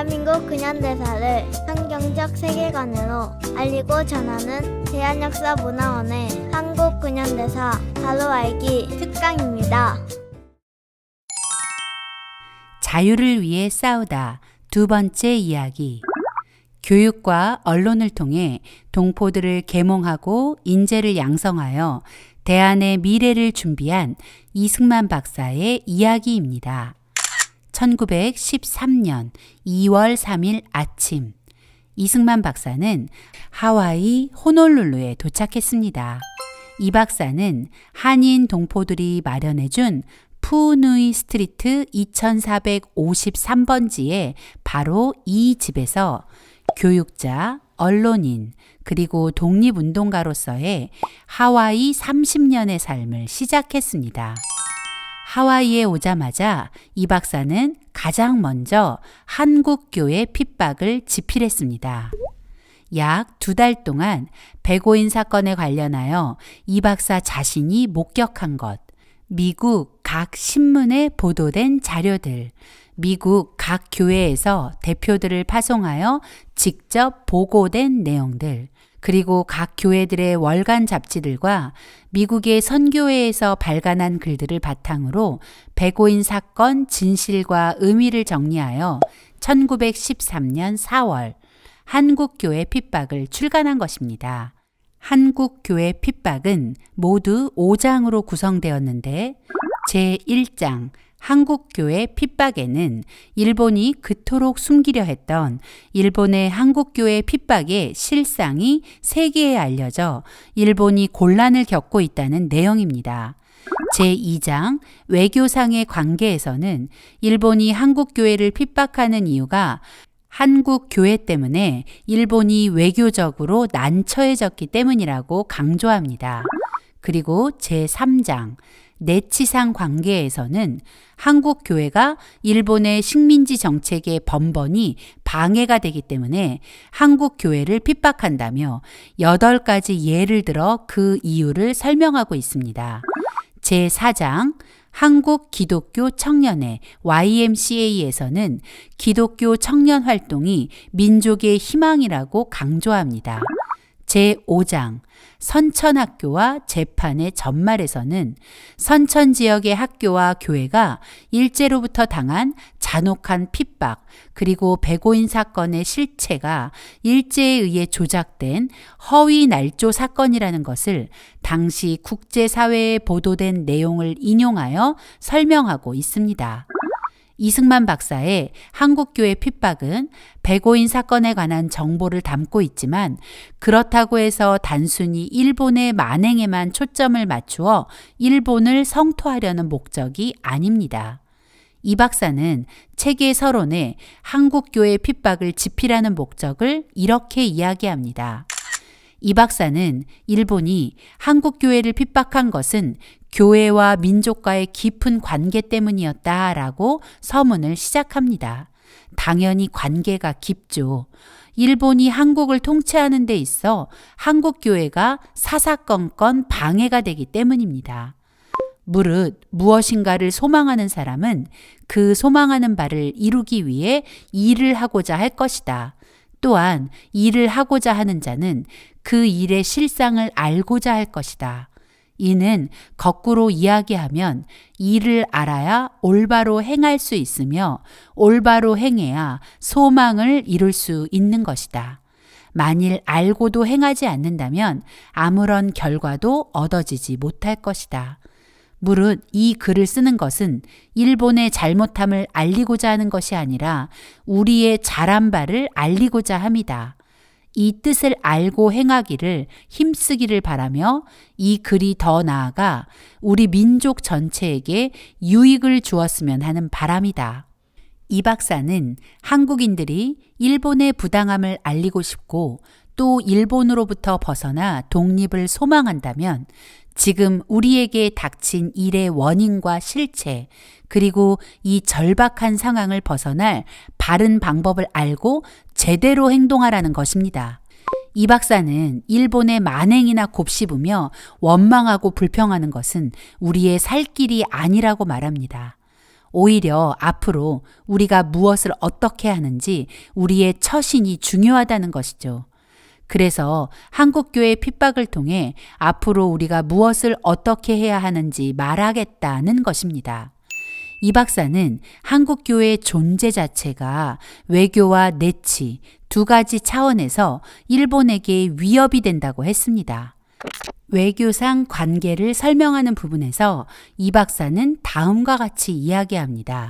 대한민국 근현대사를 성경적 세계관으로 알리고 전하는 대한역사문화원의 한국 근현대사 바로 알기 특강입니다. 자유를 위해 싸우다 두 번째 이야기. 교육과 언론을 통해 동포들을 계몽하고 인재를 양성하여 대한의 미래를 준비한 이승만 박사의 이야기입니다. 1913년 2월 3일 아침, 이승만 박사는 하와이 호놀룰루에 도착했습니다. 이 박사는 한인 동포들이 마련해준 푸누이 스트리트 2453번지에 바로 이 집에서 교육자, 언론인, 그리고 독립운동가로서의 하와이 30년의 삶을 시작했습니다. 하와이에 오자마자 이 박사는 가장 먼저 한국교회 핍박을 지필했습니다. 약 2달 동안 백오인 사건에 관련하여 이 박사 자신이 목격한 것, 미국 각 신문에 보도된 자료들, 미국 각 교회에서 대표들을 파송하여 직접 보고된 내용들, 그리고 각 교회들의 월간 잡지들과 미국의 선교회에서 발간한 글들을 바탕으로 백오인 사건 진실과 의미를 정리하여 1913년 4월 한국교회 핍박을 출간한 것입니다. 한국교회 핍박은 모두 5장으로 구성되었는데 제1장 한국교회 핍박에는 일본이 그토록 숨기려 했던 일본의 한국교회 핍박의 실상이 세계에 알려져 일본이 곤란을 겪고 있다는 내용입니다. 제2장 외교상의 관계에서는 일본이 한국교회를 핍박하는 이유가 한국교회 때문에 일본이 외교적으로 난처해졌기 때문이라고 강조합니다. 그리고 제3장 내치상 관계에서는 한국 교회가 일본의 식민지 정책의 번번이 방해가 되기 때문에 한국 교회를 핍박한다며 8가지 예를 들어 그 이유를 설명하고 있습니다. 제4장 한국 기독교 청년회 YMCA에서는 기독교 청년 활동이 민족의 희망이라고 강조합니다. 제5장 선천학교와 재판의 전말에서는 선천 지역의 학교와 교회가 일제로부터 당한 잔혹한 핍박, 그리고 백오인 사건의 실체가 일제에 의해 조작된 허위 날조 사건이라는 것을 당시 국제사회에 보도된 내용을 인용하여 설명하고 있습니다. 이승만 박사의 한국교회 핍박은 백오인 사건에 관한 정보를 담고 있지만 그렇다고 해서 단순히 일본의 만행에만 초점을 맞추어 일본을 성토하려는 목적이 아닙니다. 이 박사는 책의 서론에 한국교회 핍박을 지필하는 목적을 이렇게 이야기합니다. 이 박사는 일본이 한국교회를 핍박한 것은 교회와 민족과의 깊은 관계 때문이었다라고 서문을 시작합니다. 당연히 관계가 깊죠. 일본이 한국을 통치하는 데 있어 한국교회가 사사건건 방해가 되기 때문입니다. 무릇 무엇인가를 소망하는 사람은 그 소망하는 바를 이루기 위해 일을 하고자 할 것이다. 또한 일을 하고자 하는 자는 그 일의 실상을 알고자 할 것이다. 이는 거꾸로 이야기하면 일을 알아야 올바로 행할 수 있으며 올바로 행해야 소망을 이룰 수 있는 것이다. 만일 알고도 행하지 않는다면 아무런 결과도 얻어지지 못할 것이다. 무릇 이 글을 쓰는 것은 일본의 잘못함을 알리고자 하는 것이 아니라 우리의 잘한 바를 알리고자 함이다. 이 뜻을 알고 행하기를 힘쓰기를 바라며 이 글이 더 나아가 우리 민족 전체에게 유익을 주었으면 하는 바람이다. 이 박사는 한국인들이 일본의 부당함을 알리고 싶고 또 일본으로부터 벗어나 독립을 소망한다면 지금 우리에게 닥친 일의 원인과 실체, 그리고 이 절박한 상황을 벗어날 바른 방법을 알고 제대로 행동하라는 것입니다. 이 박사는 일본의 만행이나 곱씹으며 원망하고 불평하는 것은 우리의 살 길이 아니라고 말합니다. 오히려 앞으로 우리가 무엇을 어떻게 하는지 우리의 처신이 중요하다는 것이죠. 그래서 한국교회 핍박을 통해 앞으로 우리가 무엇을 어떻게 해야 하는지 말하겠다는 것입니다. 이 박사는 한국교회의 존재 자체가 외교와 내치 두 가지 차원에서 일본에게 위협이 된다고 했습니다. 외교상 관계를 설명하는 부분에서 이 박사는 다음과 같이 이야기합니다.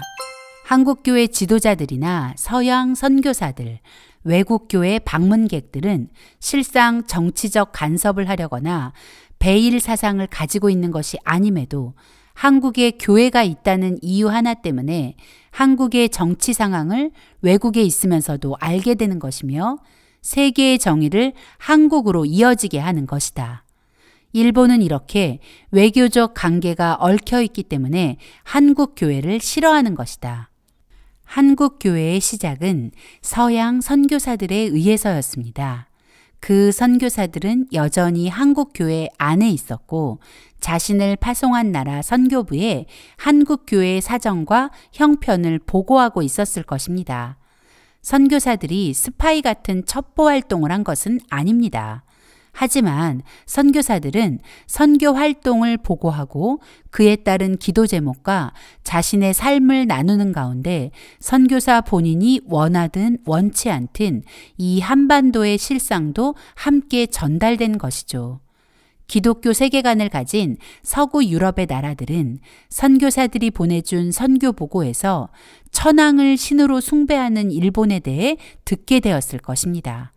한국교회 지도자들이나 서양 선교사들, 외국교회 방문객들은 실상 정치적 간섭을 하려거나 배일 사상을 가지고 있는 것이 아님에도 한국에 교회가 있다는 이유 하나 때문에 한국의 정치 상황을 외국에 있으면서도 알게 되는 것이며 세계의 정의를 한국으로 이어지게 하는 것이다. 일본은 이렇게 외교적 관계가 얽혀 있기 때문에 한국 교회를 싫어하는 것이다. 한국 교회의 시작은 서양 선교사들에 의해서였습니다. 그 선교사들은 여전히 한국 교회 안에 있었고 자신을 파송한 나라 선교부에 한국 교회의 사정과 형편을 보고하고 있었을 것입니다. 선교사들이 스파이 같은 첩보 활동을 한 것은 아닙니다. 하지만 선교사들은 선교 활동을 보고하고 그에 따른 기도 제목과 자신의 삶을 나누는 가운데 선교사 본인이 원하든 원치 않든 이 한반도의 실상도 함께 전달된 것이죠. 기독교 세계관을 가진 서구 유럽의 나라들은 선교사들이 보내준 선교 보고에서 천황을 신으로 숭배하는 일본에 대해 듣게 되었을 것입니다.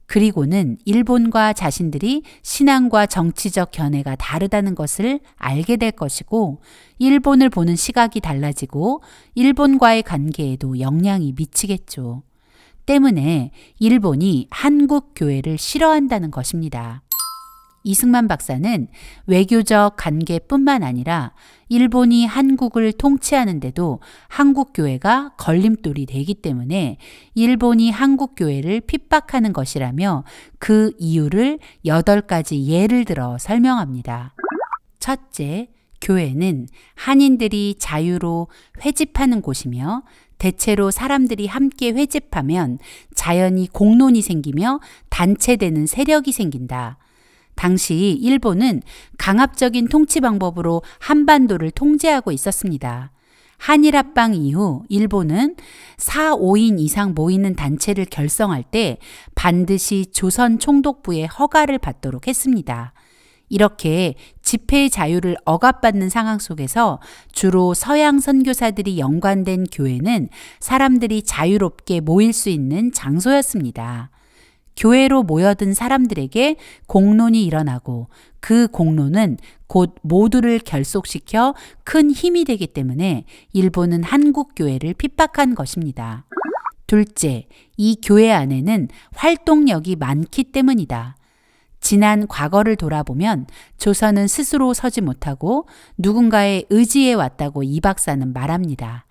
그리고는 일본과 자신들이 신앙과 정치적 견해가 다르다는 것을 알게 될 것이고 일본을 보는 시각이 달라지고 일본과의 관계에도 영향이 미치겠죠. 때문에 일본이 한국 교회를 싫어한다는 것입니다. 이승만 박사는 외교적 관계뿐만 아니라 일본이 한국을 통치하는데도 한국 교회가 걸림돌이 되기 때문에 일본이 한국 교회를 핍박하는 것이라며 그 이유를 8가지 예를 들어 설명합니다. 첫째, 교회는 한인들이 자유로 회집하는 곳이며 대체로 사람들이 함께 회집하면 자연히 공론이 생기며 단체되는 세력이 생긴다. 당시 일본은 강압적인 통치 방법으로 한반도를 통제하고 있었습니다. 한일합방 이후 일본은 4, 5인 이상 모이는 단체를 결성할 때 반드시 조선 총독부의 허가를 받도록 했습니다. 이렇게 집회의 자유를 억압받는 상황 속에서 주로 서양 선교사들이 연관된 교회는 사람들이 자유롭게 모일 수 있는 장소였습니다. 교회로 모여든 사람들에게 공론이 일어나고 그 공론은 곧 모두를 결속시켜 큰 힘이 되기 때문에 일본은 한국 교회를 핍박한 것입니다. 둘째, 이 교회 안에는 활동력이 많기 때문이다. 지난 과거를 돌아보면 조선은 스스로 서지 못하고 누군가에 의지해 왔다고 이 박사는 말합니다.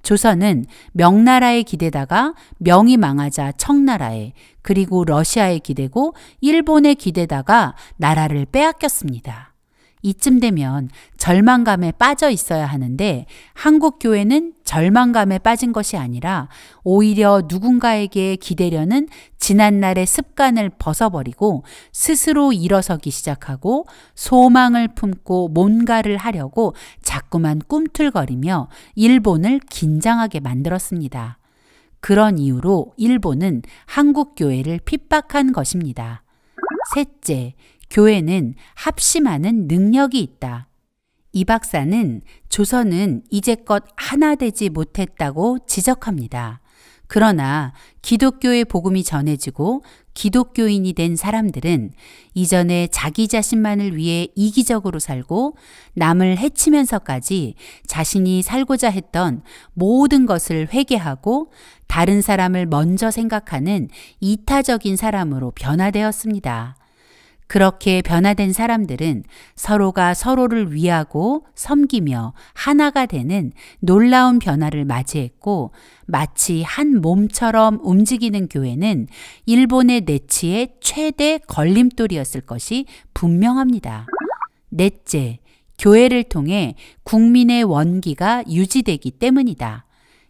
조선은 명나라에 기대다가 명이 망하자 청나라에 그리고 러시아에 기대고 일본에 기대다가 나라를 빼앗겼습니다. 이쯤 되면 절망감에 빠져 있어야 하는데 한국 교회는 절망감에 빠진 것이 아니라 오히려 누군가에게 기대려는 지난날의 습관을 벗어버리고 스스로 일어서기 시작하고 소망을 품고 뭔가를 하려고 자꾸만 꿈틀거리며 일본을 긴장하게 만들었습니다. 그런 이유로 일본은 한국 교회를 핍박한 것입니다. 셋째, 교회는 합심하는 능력이 있다. 이 박사는 조선은 이제껏 하나 되지 못했다고 지적합니다. 그러나 기독교의 복음이 전해지고 기독교인이 된 사람들은 이전에 자기 자신만을 위해 이기적으로 살고 남을 해치면서까지 자신이 살고자 했던 모든 것을 회개하고 다른 사람을 먼저 생각하는 이타적인 사람으로 변화되었습니다. 그렇게 변화된 사람들은 서로가 서로를 위하고 섬기며 하나가 되는 놀라운 변화를 맞이했고 마치 한 몸처럼 움직이는 교회는 일본의 내치의 최대 걸림돌이었을 것이 분명합니다. 넷째, 교회를 통해 국민의 원기가 유지되기 때문이다.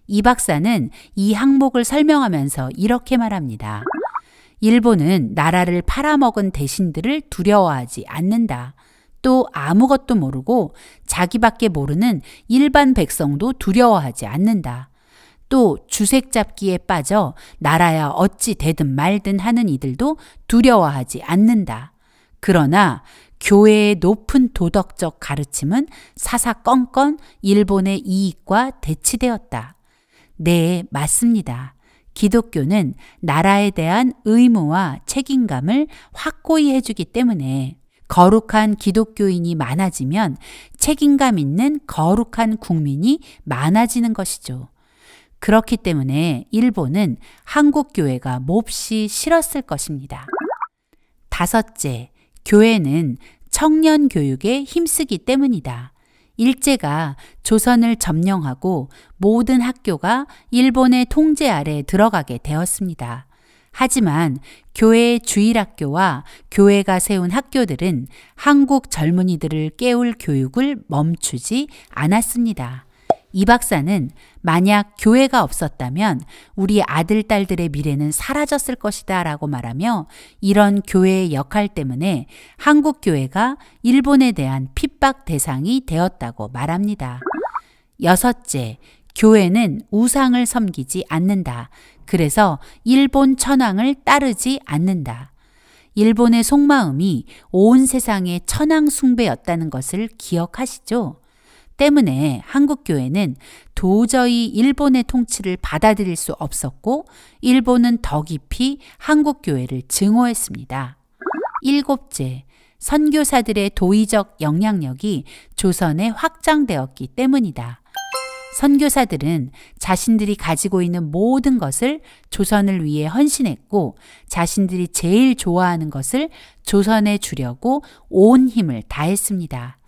이 박사는 이 항목을 설명하면서 이렇게 말합니다. 일본은 나라를 팔아먹은 대신들을 두려워하지 않는다. 또 아무것도 모르고 자기밖에 모르는 일반 백성도 두려워하지 않는다. 또 주색 잡기에 빠져 나라야 어찌 되든 말든 하는 이들도 두려워하지 않는다. 그러나 교회의 높은 도덕적 가르침은 사사건건 일본의 이익과 대치되었다. 네, 맞습니다. 기독교는 나라에 대한 의무와 책임감을 확고히 해주기 때문에 거룩한 기독교인이 많아지면 책임감 있는 거룩한 국민이 많아지는 것이죠. 그렇기 때문에 일본은 한국 교회가 몹시 싫었을 것입니다. 다섯째, 교회는 청년 교육에 힘쓰기 때문이다. 일제가 조선을 점령하고 모든 학교가 일본의 통제 아래 들어가게 되었습니다. 하지만 교회의 주일학교와 교회가 세운 학교들은 한국 젊은이들을 깨울 교육을 멈추지 않았습니다. 이 박사는 만약 교회가 없었다면 우리 아들, 딸들의 미래는 사라졌을 것이다 라고 말하며 이런 교회의 역할 때문에 한국 교회가 일본에 대한 핍박 대상이 되었다고 말합니다. 여섯째, 교회는 우상을 섬기지 않는다. 그래서 일본 천황을 따르지 않는다. 일본의 속마음이 온 세상의 천황 숭배였다는 것을 기억하시죠? 때문에 한국교회는 도저히 일본의 통치를 받아들일 수 없었고 일본은 더 깊이 한국교회를 증오했습니다. 일곱째, 선교사들의 도의적 영향력이 조선에 확장되었기 때문이다. 선교사들은 자신들이 가지고 있는 모든 것을 조선을 위해 헌신했고 자신들이 제일 좋아하는 것을 조선에 주려고 온 힘을 다했습니다.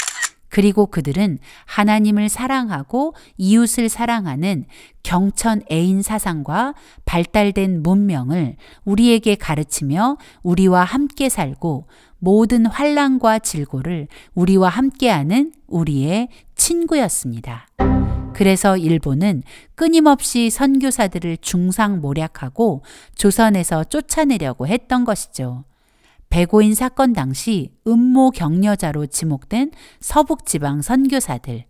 그리고 그들은 하나님을 사랑하고 이웃을 사랑하는 경천 애인 사상과 발달된 문명을 우리에게 가르치며 우리와 함께 살고 모든 환난과 질고를 우리와 함께하는 우리의 친구였습니다. 그래서 일본은 끊임없이 선교사들을 중상모략하고 조선에서 쫓아내려고 했던 것이죠. 백오인 사건 당시 음모 격려자로 지목된 서북지방 선교사들,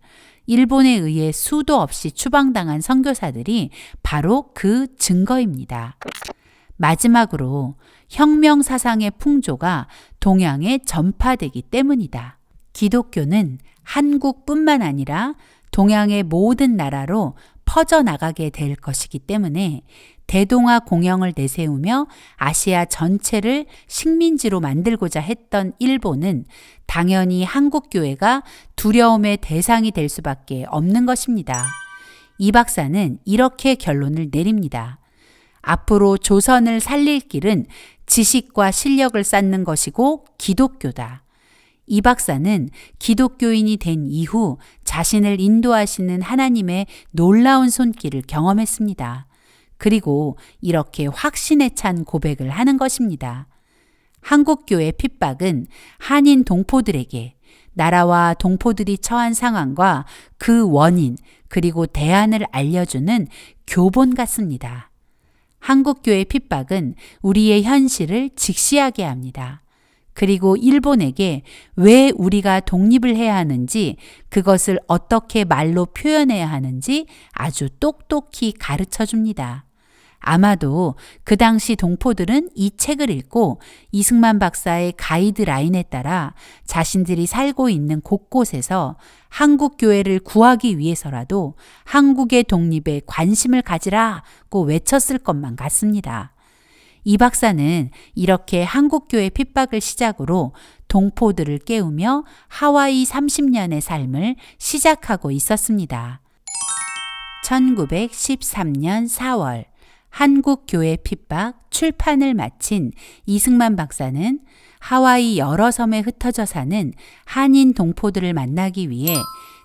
일본에 의해 수도 없이 추방당한 선교사들이 바로 그 증거입니다. 마지막으로 혁명 사상의 풍조가 동양에 전파되기 때문이다. 기독교는 한국뿐만 아니라 동양의 모든 나라로 퍼져나가게 될 것이기 때문에 대동아 공영을 내세우며 아시아 전체를 식민지로 만들고자 했던 일본은 당연히 한국교회가 두려움의 대상이 될 수밖에 없는 것입니다. 이 박사는 이렇게 결론을 내립니다. 앞으로 조선을 살릴 길은 지식과 실력을 쌓는 것이고 기독교다. 이 박사는 기독교인이 된 이후 자신을 인도하시는 하나님의 놀라운 손길을 경험했습니다. 그리고 이렇게 확신에 찬 고백을 하는 것입니다. 한국교회 핍박은 한인 동포들에게 나라와 동포들이 처한 상황과 그 원인 그리고 대안을 알려주는 교본 같습니다. 한국교회 핍박은 우리의 현실을 직시하게 합니다. 그리고 일본에게 왜 우리가 독립을 해야 하는지 그것을 어떻게 말로 표현해야 하는지 아주 똑똑히 가르쳐 줍니다. 아마도 그 당시 동포들은 이 책을 읽고 이승만 박사의 가이드라인에 따라 자신들이 살고 있는 곳곳에서 한국 교회를 구하기 위해서라도 한국의 독립에 관심을 가지라고 외쳤을 것만 같습니다. 이 박사는 이렇게 한국교회 핍박을 시작으로 동포들을 깨우며 하와이 30년의 삶을 시작하고 있었습니다. 1913년 4월 한국교회 핍박 출판을 마친 이승만 박사는 하와이 여러 섬에 흩어져 사는 한인 동포들을 만나기 위해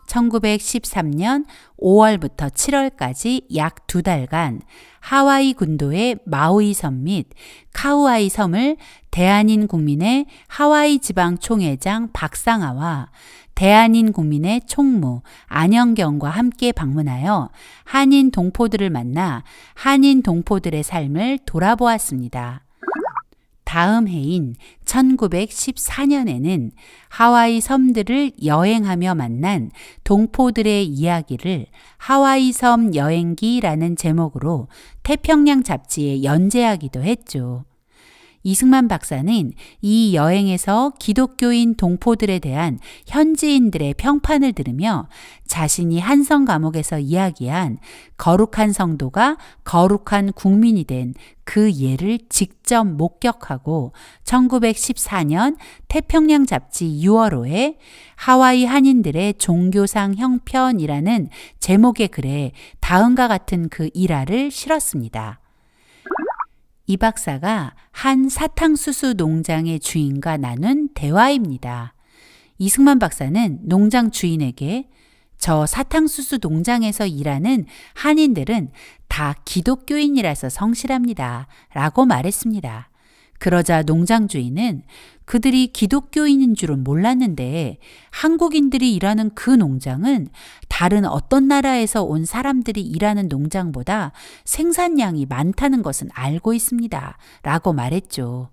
1913년 5월부터 7월까지 약 2달간 하와이 군도의 마우이 섬 및 카우아이 섬을 대한인 국민의 하와이 지방 총회장 박상아와 대한인 국민의 총무 안영경과 함께 방문하여 한인 동포들을 만나 한인 동포들의 삶을 돌아보았습니다. 다음 해인 1914년에는 하와이 섬들을 여행하며 만난 동포들의 이야기를 하와이 섬 여행기라는 제목으로 태평양 잡지에 연재하기도 했죠. 이승만 박사는 이 여행에서 기독교인 동포들에 대한 현지인들의 평판을 들으며 자신이 한성 감옥에서 이야기한 거룩한 성도가 거룩한 국민이 된 그 예를 직접 목격하고 1914년 태평양 잡지 6월호에 하와이 한인들의 종교상 형편이라는 제목의 글에 다음과 같은 그 일화를 실었습니다. 이 박사가 한 사탕수수 농장의 주인과 나눈 대화입니다. 이승만 박사는 농장 주인에게 저 사탕수수 농장에서 일하는 한인들은 다 기독교인이라서 성실합니다. 라고 말했습니다. 그러자 농장 주인은 그들이 기독교인인 줄은 몰랐는데 한국인들이 일하는 그 농장은 다른 어떤 나라에서 온 사람들이 일하는 농장보다 생산량이 많다는 것은 알고 있습니다. 라고 말했죠.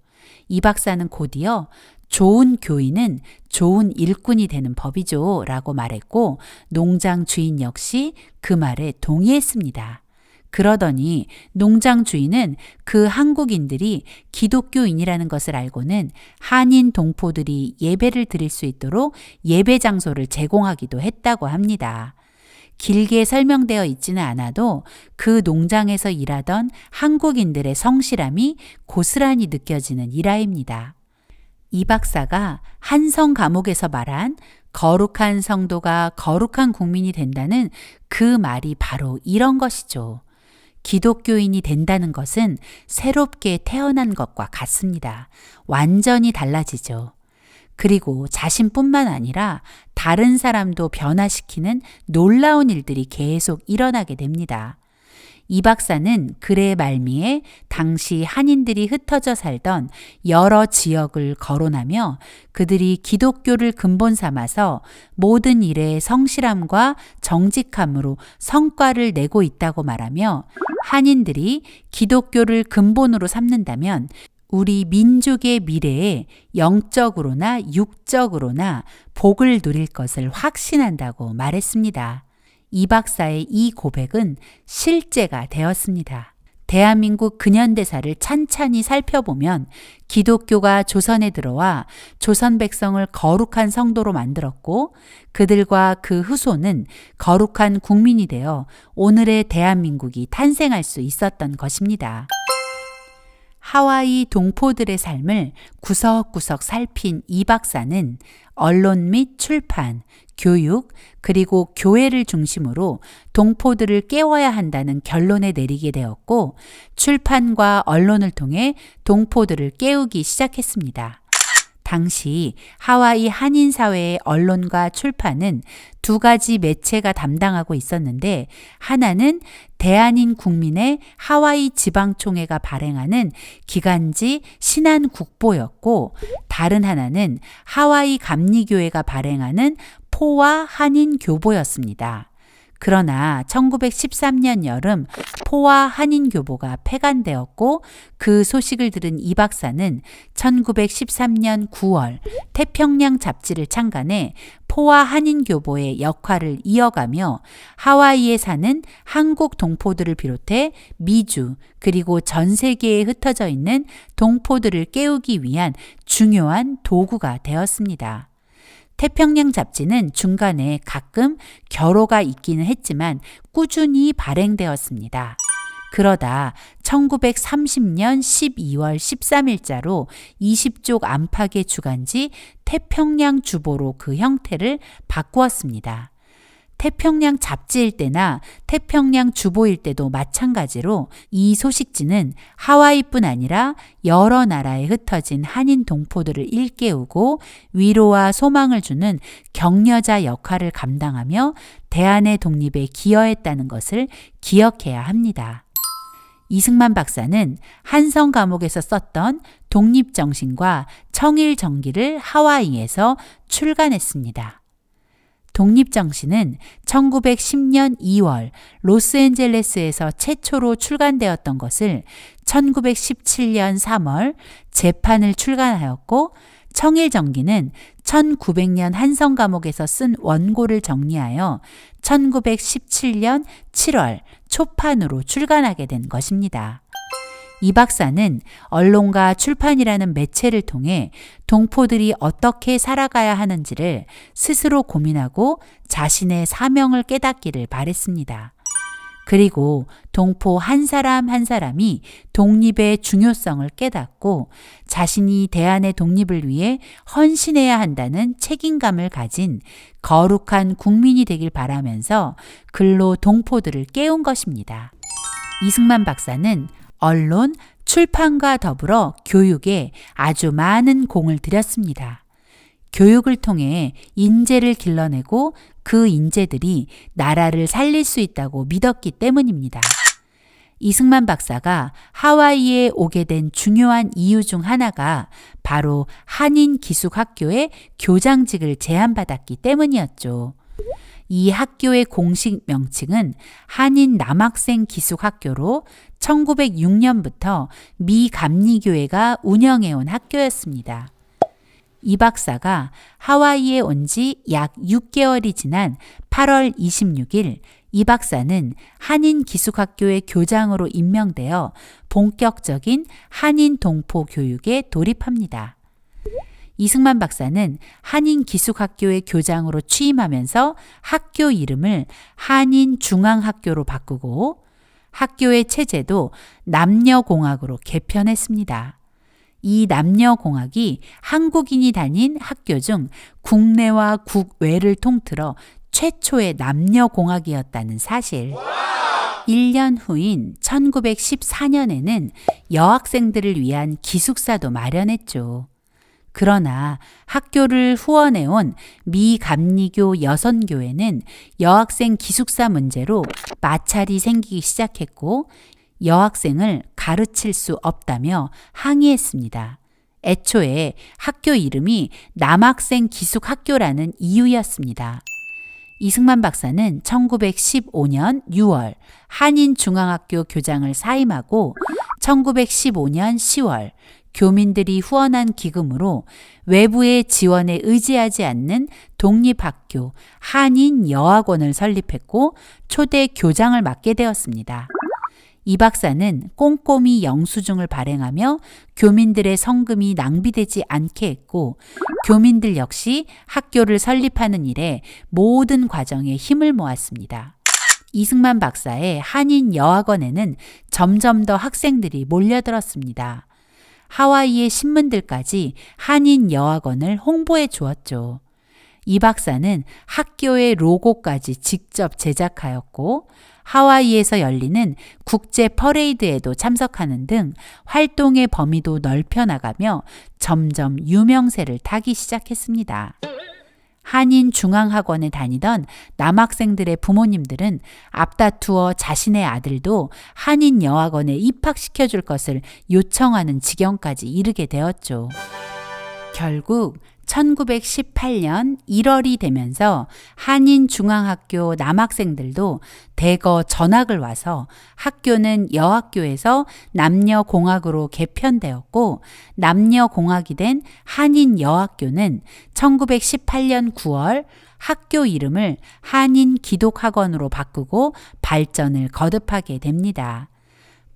이 박사는 곧이어 좋은 교인은 좋은 일꾼이 되는 법이죠. 라고 말했고 농장 주인 역시 그 말에 동의했습니다. 그러더니 농장 주인은 그 한국인들이 기독교인이라는 것을 알고는 한인 동포들이 예배를 드릴 수 있도록 예배 장소를 제공하기도 했다고 합니다. 길게 설명되어 있지는 않아도 그 농장에서 일하던 한국인들의 성실함이 고스란히 느껴지는 일화입니다. 이 박사가 한성 감옥에서 말한 거룩한 성도가 거룩한 국민이 된다는 그 말이 바로 이런 것이죠. 기독교인이 된다는 것은 새롭게 태어난 것과 같습니다. 완전히 달라지죠. 그리고 자신뿐만 아니라 다른 사람도 변화시키는 놀라운 일들이 계속 일어나게 됩니다. 이 박사는 글의 말미에 당시 한인들이 흩어져 살던 여러 지역을 거론하며 그들이 기독교를 근본 삼아서 모든 일에 성실함과 정직함으로 성과를 내고 있다고 말하며 한인들이 기독교를 근본으로 삼는다면 우리 민족의 미래에 영적으로나 육적으로나 복을 누릴 것을 확신한다고 말했습니다. 이 박사의 이 고백은 실제가 되었습니다. 대한민국 근현대사를 찬찬히 살펴보면 기독교가 조선에 들어와 조선 백성을 거룩한 성도로 만들었고 그들과 그 후손은 거룩한 국민이 되어 오늘의 대한민국이 탄생할 수 있었던 것입니다. 하와이 동포들의 삶을 구석구석 살핀 이 박사는 언론 및 출판, 교육, 그리고 교회를 중심으로 동포들을 깨워야 한다는 결론에 내리게 되었고 출판과 언론을 통해 동포들을 깨우기 시작했습니다. 당시 하와이 한인사회의 언론과 출판은 두 가지 매체가 담당하고 있었는데 하나는 대한인 국민의 하와이 지방총회가 발행하는 기간지 신한국보였고 다른 하나는 하와이 감리교회가 발행하는 포와 한인교보였습니다. 그러나 1913년 여름 포와 한인교보가 폐간되었고 그 소식을 들은 이 박사는 1913년 9월 태평양 잡지를 창간해 포와 한인교보의 역할을 이어가며 하와이에 사는 한국 동포들을 비롯해 미주 그리고 전 세계에 흩어져 있는 동포들을 깨우기 위한 중요한 도구가 되었습니다. 태평양 잡지는 중간에 가끔 결호가 있기는 했지만 꾸준히 발행되었습니다. 그러다 1930년 12월 13일자로 20쪽 안팎의 주간지 태평양 주보로 그 형태를 바꾸었습니다. 태평양 잡지일 때나 태평양 주보일 때도 마찬가지로 이 소식지는 하와이뿐 아니라 여러 나라에 흩어진 한인 동포들을 일깨우고 위로와 소망을 주는 격려자 역할을 감당하며 대한의 독립에 기여했다는 것을 기억해야 합니다. 이승만 박사는 한성 감옥에서 썼던 독립정신과 청일정기를 하와이에서 출간했습니다. 독립정신은 1910년 2월 로스앤젤레스에서 최초로 출간되었던 것을 1917년 3월 재판을 출간하였고, 청일정기는 1900년 한성 감옥에서 쓴 원고를 정리하여 1917년 7월 초판으로 출간하게 된 것입니다. 이 박사는 언론과 출판이라는 매체를 통해 동포들이 어떻게 살아가야 하는지를 스스로 고민하고 자신의 사명을 깨닫기를 바랬습니다. 그리고 동포 한 사람 한 사람이 독립의 중요성을 깨닫고 자신이 대한의 독립을 위해 헌신해야 한다는 책임감을 가진 거룩한 국민이 되길 바라면서 글로 동포들을 깨운 것입니다. 이승만 박사는 언론, 출판과 더불어 교육에 아주 많은 공을 들였습니다. 교육을 통해 인재를 길러내고 그 인재들이 나라를 살릴 수 있다고 믿었기 때문입니다. 이승만 박사가 하와이에 오게 된 중요한 이유 중 하나가 바로 한인기숙학교의 교장직을 제안받았기 때문이었죠. 이 학교의 공식 명칭은 한인 남학생 기숙학교로 1906년부터 미 감리교회가 운영해온 학교였습니다. 이 박사가 하와이에 온 지 약 6개월이 지난 8월 26일 이 박사는 한인 기숙학교의 교장으로 임명되어 본격적인 한인 동포 교육에 돌입합니다. 이승만 박사는 한인 기숙학교의 교장으로 취임하면서 학교 이름을 한인중앙학교로 바꾸고 학교의 체제도 남녀공학으로 개편했습니다. 이 남녀공학이 한국인이 다닌 학교 중 국내와 국외를 통틀어 최초의 남녀공학이었다는 사실. 1년 후인 1914년에는 여학생들을 위한 기숙사도 마련했죠. 그러나 학교를 후원해온 미 감리교 여선교회는 여학생 기숙사 문제로 마찰이 생기기 시작했고 여학생을 가르칠 수 없다며 항의했습니다. 애초에 학교 이름이 남학생 기숙학교라는 이유였습니다. 이승만 박사는 1915년 6월 한인중앙학교 교장을 사임하고 1915년 10월 교민들이 후원한 기금으로 외부의 지원에 의지하지 않는 독립학교 한인여학원을 설립했고 초대 교장을 맡게 되었습니다. 이 박사는 꼼꼼히 영수증을 발행하며 교민들의 성금이 낭비되지 않게 했고 교민들 역시 학교를 설립하는 일에 모든 과정에 힘을 모았습니다. 이승만 박사의 한인여학원에는 점점 더 학생들이 몰려들었습니다. 하와이의 신문들까지 한인여학원을 홍보해 주었죠. 이 박사는 학교의 로고까지 직접 제작하였고 하와이에서 열리는 국제 퍼레이드에도 참석하는 등 활동의 범위도 넓혀나가며 점점 유명세를 타기 시작했습니다. 한인중앙학원에 다니던 남학생들의 부모님들은 앞다투어 자신의 아들도 한인여학원에 입학시켜줄 것을 요청하는 지경까지 이르게 되었죠. 결국 1918년 1월이 되면서 한인중앙학교 남학생들도 대거 전학을 와서 학교는 여학교에서 남녀공학으로 개편되었고 남녀공학이 된 한인여학교는 1918년 9월 학교 이름을 한인기독학원으로 바꾸고 발전을 거듭하게 됩니다.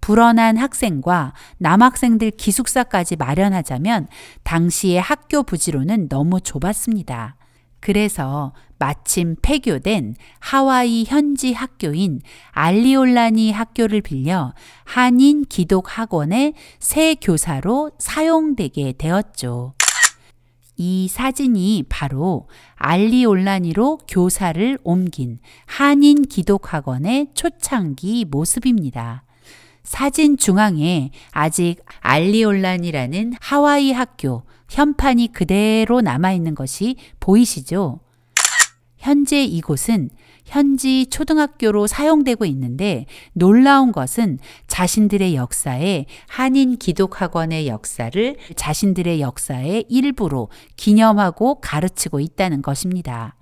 불어난 학생과 남학생들 기숙사까지 마련하자면 당시의 학교 부지로는 너무 좁았습니다. 그래서 마침 폐교된 하와이 현지 학교인 알리올라니 학교를 빌려 한인 기독학원의 새 교사로 사용되게 되었죠. 이 사진이 바로 알리올라니로 교사를 옮긴 한인 기독학원의 초창기 모습입니다. 사진 중앙에 아직 알리올란이라는 하와이 학교 현판이 그대로 남아있는 것이 보이시죠? 현재 이곳은 현지 초등학교로 사용되고 있는데 놀라운 것은 자신들의 역사에 한인 기독학원의 역사를 자신들의 역사의 일부로 기념하고 가르치고 있다는 것입니다.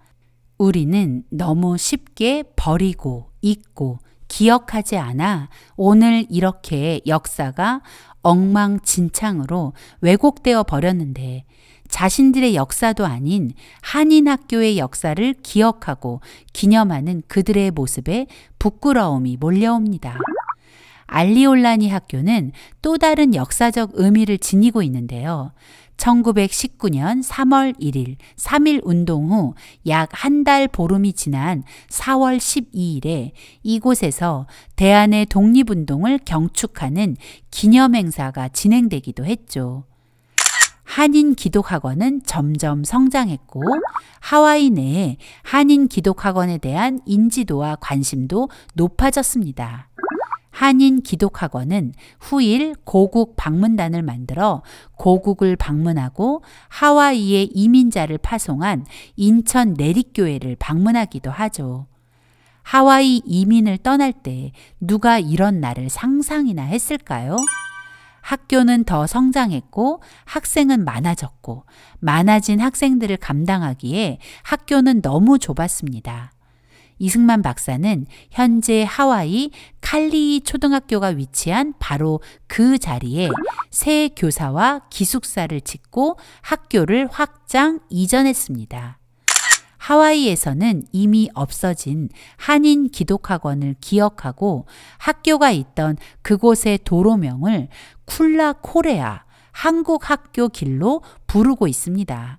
우리는 너무 쉽게 버리고 잊고 기억하지 않아 오늘 이렇게 역사가 엉망진창으로 왜곡되어 버렸는데 자신들의 역사도 아닌 한인 학교의 역사를 기억하고 기념하는 그들의 모습에 부끄러움이 몰려옵니다. 알리올라니 학교는 또 다른 역사적 의미를 지니고 있는데요. 1919년 3월 1일 3.1 운동 후 약 한 달 보름이 지난 4월 12일에 이곳에서 대한의 독립운동을 경축하는 기념행사가 진행되기도 했죠. 한인 기독학원은 점점 성장했고 하와이 내에 한인 기독학원에 대한 인지도와 관심도 높아졌습니다. 한인 기독학원은 후일 고국 방문단을 만들어 고국을 방문하고 하와이에 이민자를 파송한 인천 내립교회를 방문하기도 하죠. 하와이 이민을 떠날 때 누가 이런 날을 상상이나 했을까요? 학교는 더 성장했고 학생은 많아졌고 많아진 학생들을 감당하기에 학교는 너무 좁았습니다. 이승만 박사는 현재 하와이 칼리이 초등학교가 위치한 바로 그 자리에 새 교사와 기숙사를 짓고 학교를 확장 이전했습니다. 하와이에서는 이미 없어진 한인 기독학원을 기억하고 학교가 있던 그곳의 도로명을 쿨라코레아 한국학교 길로 부르고 있습니다.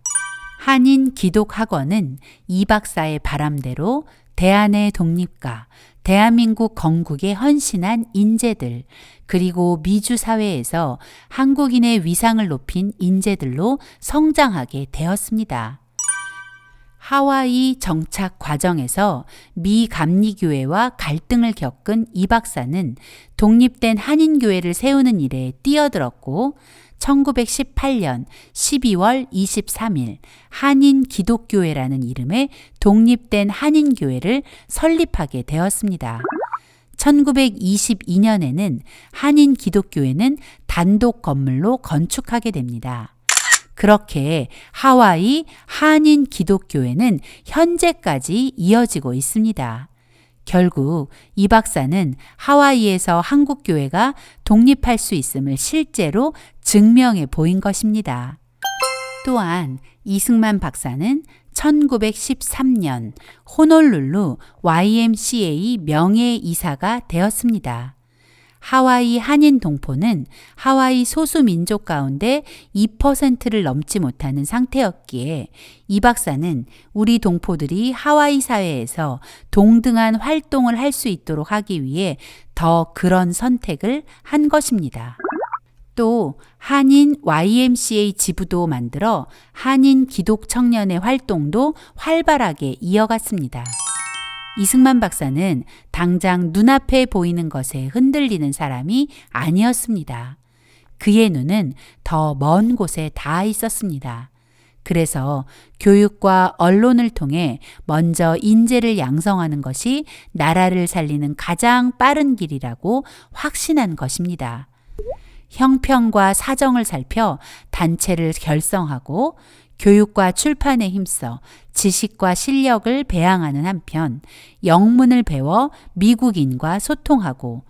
한인 기독학원은 이 박사의 바람대로 대한의 독립과 대한민국 건국에 헌신한 인재들, 그리고 미주 사회에서 한국인의 위상을 높인 인재들로 성장하게 되었습니다. 하와이 정착 과정에서 미 감리교회와 갈등을 겪은 이 박사는 독립된 한인교회를 세우는 일에 뛰어들었고 1918년 12월 23일 한인 기독교회라는 이름의 독립된 한인교회를 설립하게 되었습니다. 1922년에는 한인 기독교회는 단독 건물로 건축하게 됩니다. 그렇게 하와이 한인 기독교회는 현재까지 이어지고 있습니다. 결국 이 박사는 하와이에서 한국교회가 독립할 수 있음을 실제로 증명해 보인 것입니다. 또한 이승만 박사는 1913년 호놀룰루 YMCA 명예이사가 되었습니다. 하와이 한인 동포는 하와이 소수민족 가운데 2%를 넘지 못하는 상태였기에 이 박사는 우리 동포들이 하와이 사회에서 동등한 활동을 할 수 있도록 하기 위해 더 그런 선택을 한 것입니다. 또 한인 YMCA 지부도 만들어 한인 기독 청년의 활동도 활발하게 이어갔습니다. 이승만 박사는 당장 눈앞에 보이는 것에 흔들리는 사람이 아니었습니다. 그의 눈은 더 먼 곳에 닿아 있었습니다. 그래서 교육과 언론을 통해 먼저 인재를 양성하는 것이 나라를 살리는 가장 빠른 길이라고 확신한 것입니다. 형편과 사정을 살펴 단체를 결성하고 교육과 출판에 힘써 지식과 실력을 배양하는 한편 영문을 배워 미국인과 소통하고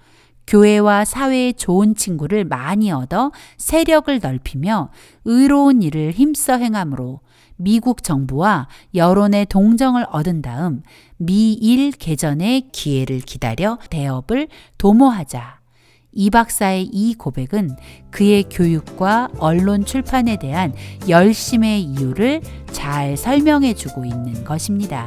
교회와 사회의 좋은 친구를 많이 얻어 세력을 넓히며 의로운 일을 힘써 행함으로 미국 정부와 여론의 동정을 얻은 다음 미일 개전의 기회를 기다려 대업을 도모하자. 이 박사의 이 고백은 그의 교육과 언론 출판에 대한 열심의 이유를 잘 설명해 주고 있는 것입니다.